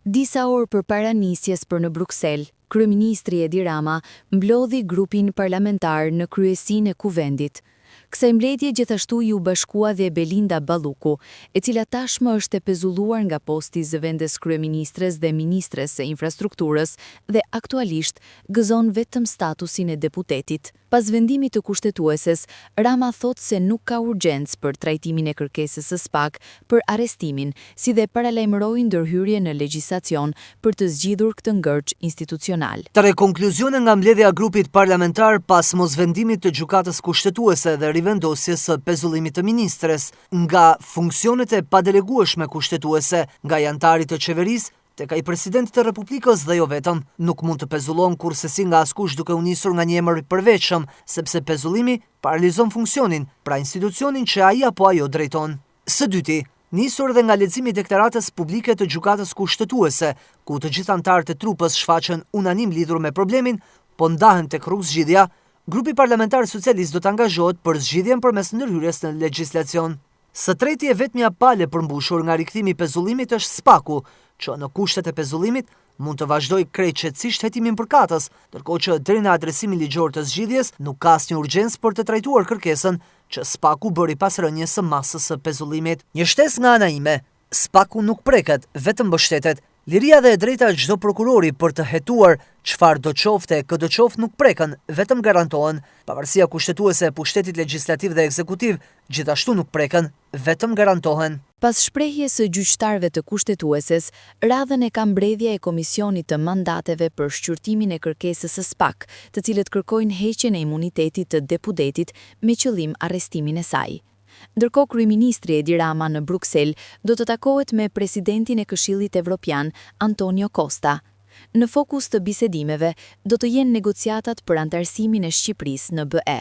Disa orë përpara nisjes për në Bruksel, kryeministri Edi Rama mblodhi grupin parlamentar në kryesinë e kuvendit. Kësaj mbledhje gjithashtu ju bashkua dhe Belinda Balluku, e cila tashmë është e pezulluar nga posti i zëvendës kryeministres dhe ministres së infrastrukturës dhe aktualisht gëzon vetëm statusin e deputetit. Pas vendimit të kushtetueses, Rama thot se nuk ka urgjencë për trajtimin e kërkesës së SPAK për arrestimin, si dhe paralajmëroi ndërhyrje në legjislacion për të zgjidhur këtë ngërç institucional. Tre konkluzione nga mbledhja e grupit parlamentar pas mosvendimit të gjykatës kushtetuese dhe rivendosjes së pezullimit të ministres, nga funksionet e padelegueshme kushtetuese, nga anëtarët të qeverisë, tek ai presidentit të Republikës dhe jo vetëm, nuk mund të pezullon kurse si nga askush duke u nisur nga një emër i përveçëm, sepse pezullimi paralizon funksionin, pra institucionin që ai apo ajo drejton. Së dyti, nisur dhe nga leximi i deklaratës publike të gjykatës kushtetuese, ku të gjithë anëtarët e trupës shfaqen unanim lidhur me problemin, po ndahen tek rrugëzgjidhja, grupi parlamentar socialist do të angazhohet për zgjidhjen përmes ndërhyrjes në legjislacion. Së treti e vetmja pale përmbushur nga rikthimi i pezullimit është SPAK-u, që në kushtet e pezullimit mund të vazhdoj krejt qetësisht hetimin përkatës, ndërkohë që deri në adresimin ligjor të zgjidhjes nuk ka asnjë urgjencë për të trajtuar kërkesën që SPAK-u bëri pas rënies së masës së pezullimit. Një shtesë nga ana ime, SPAK-u nuk preket, vetëm mbështetet. Liria dhe e drejta e çdo prokurori për të hetuar çfarë do qofte, këdo qoftë nuk preken, vetëm garantohen. Pavarësia kushtetuese e pushtetit legjislativ dhe ekzekutiv gjithashtu nuk preken, vetëm garantohen. Pas shprehjes së gjyqtarëve të kushtetueses, radhën e ka mbledhja e Komisionit të Mandateve për shqyrtimin e kërkesës së SPAK, të cilët kërkojnë heqjen e imunitetit të deputetit me qëllim arrestimin e saj. Ndërkohë kryeministri Edi Rama në Bruksel do të takohet me presidentin e Këshillit Evropian, Antonio Costa. Në fokus të bisedimeve do të jenë negociatat për antarësimin e Shqipërisë në BE.